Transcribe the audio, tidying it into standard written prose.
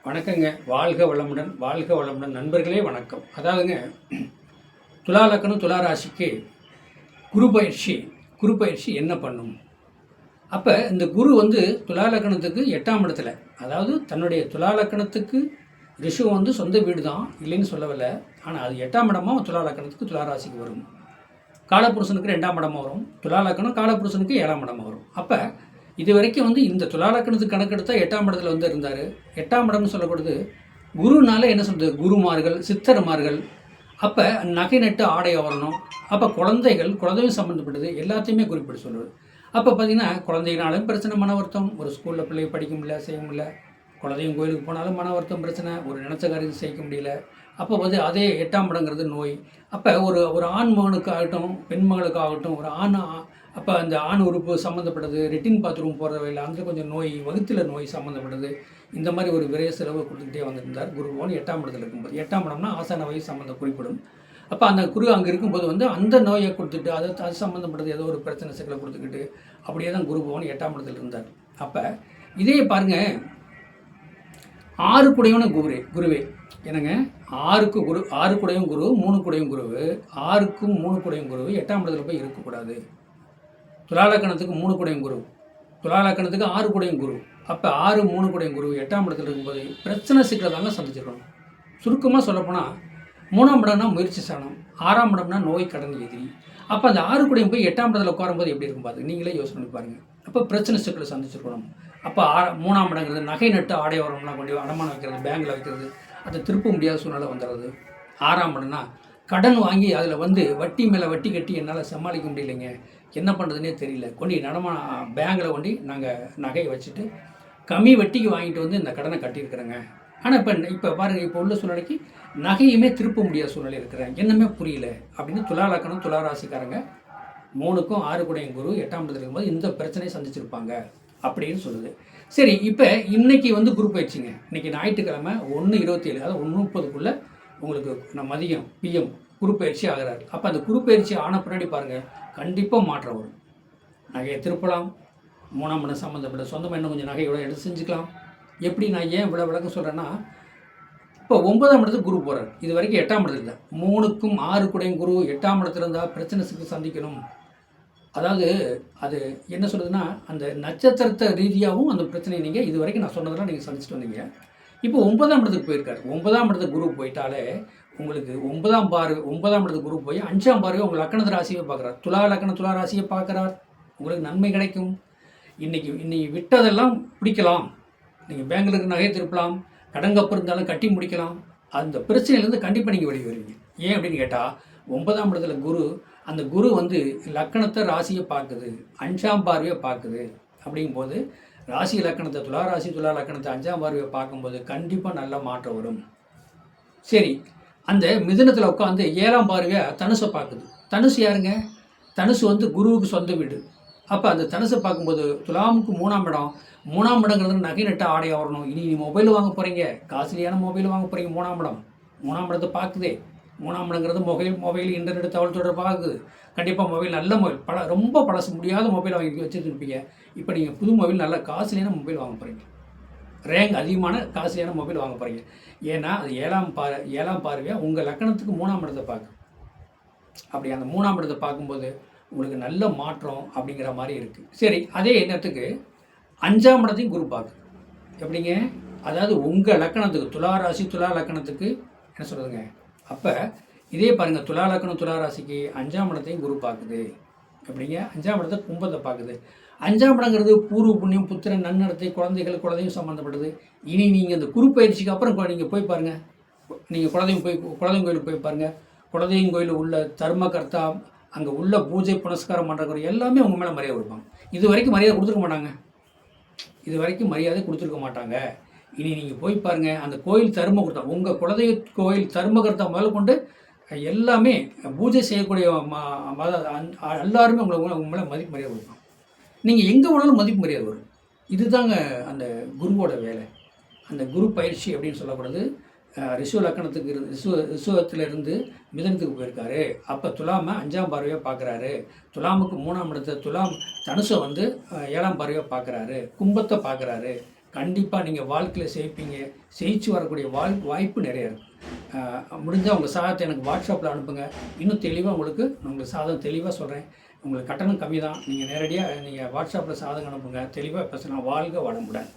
வணக்கங்க. வாழ்க வளமுடன் நண்பர்களே வணக்கம். அதாவதுங்க, துலா லக்னம், துலா ராசிக்கு குரு பயிற்சி என்ன பண்ணும்? அப்போ இந்த குரு வந்து துலா லக்னத்துக்கு 8ஆம் இடத்துல, அதாவது தன்னுடைய துலா லக்னத்துக்கு ரிஷுவம் வந்து சொந்த வீடு தான், இல்லைன்னு சொல்லவில்லை. ஆனால் அது 8ஆம் இடமாக துலா லக்னத்துக்கு துலா ராசிக்கு வரும். காலபுருஷனுக்கு 2ஆம் இடமாக வரும். துலா லக்னம் காலபுருஷனுக்கு 7ஆம் இடமாக வரும். அப்போ இது வரைக்கும் வந்து இந்த துலா லக்னத்துக்கு கணக்கெடுத்தால் 8ஆம் இடத்துல வந்து இருந்தார். 8ஆம் இடம்னு சொல்லப்படுது குருனால என்ன சொல்கிறது, குருமார்கள், சித்தர்மார்கள். அப்போ நகை நட்டு ஆடை வரணும். அப்போ குழந்தையும் சம்மந்தப்பட்டது எல்லாத்தையுமே குறிப்பிட்டு சொல்லுவது. அப்போ பார்த்திங்கன்னா குழந்தைனாலும் பிரச்சனை, மன வருத்தம். ஒரு ஸ்கூலில் பிள்ளை படிக்க முடியல, செய்ய முடியல. குழந்தையும் கோயிலுக்கு போனாலும் மன வருத்தம், பிரச்சனை. ஒரு நினச்ச காரியத்தை செய்ய முடியல. அப்போ வந்து அதே 8ஆம் இடங்கிறது நோய். அப்போ ஒரு ஆண் மகனுக்காகட்டும், பெண் மகளுக்காகட்டும், ஒரு அப்போ அந்த ஆண் உறுப்பு சம்மந்தப்பட்டது, ரெட்டின் பாத்ரூம் போகிற வகையில் அந்த கொஞ்சம் நோய், வகுத்தில் நோய் சம்மந்தப்பட்டது. இந்த மாதிரி ஒரு விரைய செலவு கொடுத்துக்கிட்டே வந்துருந்தார் குரு பகவான் 8ஆம் இடத்துல இருக்கும்போது. 8ஆம் இடம்னா ஆசான வயசு சம்மந்தம் குறிப்பிடும். அப்போ அந்த குரு அங்கே இருக்கும்போது வந்து அந்த நோயை கொடுத்துட்டு அது சம்மந்தப்பட்டது ஏதோ ஒரு பிரச்சனை சிக்கலை கொடுத்துக்கிட்டு அப்படியே தான் குரு பகவான் 8ஆம் இடத்துல இருந்தார். அப்போ இதே பாருங்கள், 6 குடையவன குருவே என்னங்க, 6 குடையும் குரு, 3 குடையும் குரு, 6க்கும் 3 குடையும் குரு 8ஆம் இடத்துல போய் இருக்கக்கூடாது. துலா லக்னத்துக்கு 3 குடையும் குரு, துலா லக்னத்துக்கு 6 குடையும் குரு. அப்போ 6, 3 குடையும் குரு 8ஆம் இடத்துல இருக்கும்போது பிரச்சனை சிக்கலை தாங்க சந்திச்சிருக்கணும். சுருக்கமாக சொல்லப்போனால் 3ஆம் இடம்னா முயற்சி சாணம், 6ஆம் இடம்னா நோய், கடன், எதிரி. அப்போ அந்த 6 குடையும் போய் 8ஆம் இடத்துல உட்காரும்போது எப்படி இருக்கும் பார்த்து நீங்களே யோசனை பண்ணி பாருங்கள். அப்போ பிரச்சனை சிக்கலை சந்திச்சிருக்கணும். அப்போ 3ஆம் இடங்கிறது நகை நட்டு ஆடை வரணும்னா கொண்டு அடமானம் வைக்கிறது, பேங்கில் வைக்கிறது, அதை திருப்ப முடியாத சூழ்நிலை வந்துடுறது. 6ஆம் இடம்னா கடன் வாங்கி அதில் வந்து வட்டி மேலே வட்டி கட்டி என்னால் சமாளிக்க முடியலைங்க, என்ன பண்ணுறதுனே தெரியல, கொண்டு பேங்கில் கொண்டு நாங்கள் நகையை வச்சுட்டு கம்மி வட்டிக்கு வாங்கிட்டு வந்து இந்த கடனை கட்டியிருக்கிறேங்க. ஆனால் இப்போ பாருங்கள், இப்போ உள்ள சூழ்நிலைக்கு நகையுமே திருப்ப முடியாத சூழ்நிலை இருக்கிறேன், என்னமே புரியல அப்படின்னு துலா லக்னம், துலா ராசிக்காரங்க 3க்கும் 6 குடையும் குரு 8ஆம் இடத்துல இருக்கும்போது இந்த பிரச்சனையை சந்திச்சிருப்பாங்க அப்படின்னு சொல்லுது. சரி, இப்போ இன்னைக்கு வந்து குரு பயிற்சிங்க. இன்றைக்கி ஞாயிற்றுக்கிழமை 1:27, அதாவது 1:30 உங்களுக்கு நான் மதியம் பிஎம் குரு பயிற்சி ஆகிறாரு. அப்போ அந்த குரு பயிற்சி ஆன பின்னாடி பாருங்கள், கண்டிப்பாக மாற்றம் வரும். நகையை திருப்பலாம், 3ஆம் இடம் சம்மந்தப்பட்ட சொந்தமாக இன்னும் கொஞ்சம் நகையோட எடுத்து செஞ்சுக்கலாம். எப்படி நான் ஏன் இவ்வளோ விளக்கம் சொல்கிறேன்னா, இப்போ 9ஆம் இடத்துக்கு குரு போகிறார். இது வரைக்கும் 8ஆம் இடத்துல இல்லை. 3க்கும் 6 குடையும் குரு 8ஆம் இடத்துல இருந்தால் பிரச்சனை சந்திக்கணும். அதாவது அது என்ன சொல்லுதுன்னா, அந்த நட்சத்திரத்தை ரீதியாகவும் அந்த பிரச்சனையை நீங்கள் இது வரைக்கும் நான் சொன்னதெல்லாம் நீங்கள் சந்திச்சுட்டு வந்தீங்க. இப்போ 9ஆம் இடத்துக்கு போயிருக்காரு. 9ஆம் இடத்துக்கு குரு போயிட்டாலே உங்களுக்கு 9ஆம் இடத்துக்கு குரு போய் 5ஆம் பார்வையை உங்கள் லக்னத்து ராசியை பார்க்குறார். துலா லக்னம், துலா ராசியை பார்க்குறார். உங்களுக்கு நன்மை கிடைக்கும். இன்னைக்கு விட்டதெல்லாம் பிடிக்கலாம். நீங்கள் பேங்கில் இருக்கிற நகையை திருப்பலாம், கடன் கப்பு இருந்தாலும் கட்டி முடிக்கலாம். அந்த பிரச்சனையிலேருந்து கண்டிப்பாக நீங்கள் வெளியே வருவீங்க. ஏன் அப்படின்னு கேட்டால், 9ஆம் இடத்துல குரு, அந்த குரு வந்து லக்கணத்தை ராசியை பார்க்குது, 5ஆம் பார்வையை பார்க்குது. அப்படிங்கும்போது ராசி லக்கணத்தை துலா ராசி, துலா லக்கணத்தை 5ஆம் பார்வையை பார்க்கும்போது கண்டிப்பாக நல்ல மாற்றம் வரும். சரி, அந்த மிதுனத்தில் உட்காந்து 7ஆம் பார்வையை தனுசை பார்க்குது. தனுசு யாருங்க? தனுசு வந்து குருவுக்கு சொந்த வீடு. அப்போ அந்த தனுசை பார்க்கும்போது துலாமுக்கு 3ஆம் இடம். 3ஆம் இடங்கிறது நகை நட்ட ஆடையாக வரணும். இனி மொபைல் வாங்க போகிறீங்க, காஸ்ட்லியான மொபைல் வாங்க போகிறீங்க. 3ஆம் இடத்தை பார்க்குதே. 3ஆம் இடங்கிறது மொபைல் இன்டர்நெட் தகவல் தொடர்பு ஆகுது. கண்டிப்பாக மொபைல், நல்ல மொபைல், ரொம்ப பழசு முடியாத மொபைல் வாங்கி வச்சுருப்பீங்க. இப்போ நீங்கள் புது மொபைல், நல்ல காஸ்ட்லியான மொபைல் வாங்க போகிறீங்க. ரேங்க் அதிகமான காஸ்ட்லியான மொபைல் வாங்க போகிறீங்க. ஏன்னா அது 7ஆம் பார்வையாக உங்கள் லக்கணத்துக்கு 3ஆம் இடத்தை பார்க்கு. அப்படி அந்த 3ஆம் இடத்தை பார்க்கும்போது உங்களுக்கு நல்ல மாற்றம் அப்படிங்கிற மாதிரி இருக்குது. சரி, அதே நேரத்துக்கு 5ஆம் இடத்தையும் குரு பார்க்கு. எப்படிங்க? அதாவது உங்கள் லக்கணத்துக்கு துலா ராசி, துலா லக்கணத்துக்கு என்ன சொல்கிறதுங்க, அப்போ இதே பாருங்கள், துலா லக்னம், துலா ராசிக்கு 5ஆம் இடத்தையும் குரு பார்க்குது. எப்படிங்க? 5ஆம் இடத்தை கும்பத்தை பார்க்குது. 5ஆம் இடங்கிறது பூர்வ புண்ணியம், புத்திரன், நன்னடத்தை, குழந்தையும் சம்மந்தப்பட்டது. இனி நீங்கள் இந்த குரு பயிற்சிக்கு அப்புறம் நீங்கள் போய் பாருங்கள், நீங்கள் குலதெய்வம் கோயிலுக்கு போய் பாருங்கள். குலதெய்வம் கோயிலில் உள்ள தர்மகர்த்தா, அங்கே உள்ள பூஜை புனஸ்காரம் பண்ணுறவங்க எல்லாமே உங்கள் மேலே மரியாதை கொடுப்பாங்க. இது வரைக்கும் மரியாதை கொடுத்துருக்க மாட்டாங்க. இனி நீங்கள் போய் பாருங்கள், அந்த கோயில் தர்மகர்த்தா, உங்கள் குலதெய்வ கோயில் தர்மகர்த்தா முதல் கொண்டு எல்லாமே பூஜை செய்யக்கூடிய எல்லாருமே உங்கள் மேலே மதிப்பு மரியாதை கொடுப்பாங்க. நீங்கள் எங்கே போனாலும் மதிப்பு மரியாதை வரும். இதுதாங்க அந்த குருவோட வேலை. அந்த குரு பயிற்சி அப்படின்னு சொல்லப்படுறது. ரிஷுவ லக்கணத்துக்கு ரிஷுவத்திலிருந்து மிதனத்துக்கு போயிருக்காரு. அப்போ துலாமை 5ஆம் பார்வையாக பார்க்குறாரு. துலாமுக்கு 3ஆம் இடத்தை, துலாம் தனுசை வந்து 7ஆம் பார்வையாக பார்க்குறாரு. கும்பத்தை பார்க்குறாரு. கண்டிப்பாக நீங்கள் வாழ்க்கையில் ஜெயிப்பீங்க. ஜெயிச்சு வரக்கூடிய வாய்ப்பு நிறைய இருக்குது. முடிஞ்சால் உங்கள் சாதத்தை எனக்கு வாட்ஸ்அப்பில் அனுப்புங்க. இன்னும் தெளிவாக உங்களுக்கு சாதகம் தெளிவாக சொல்கிறேன். உங்களுக்கு கட்டணம் கம்மி தான். நீங்கள் நேரடியாக வாட்ஸ்அப்பில் சாதகம் அனுப்புங்க. தெளிவாக பேசலாம். வாழ்க வளமுடன்.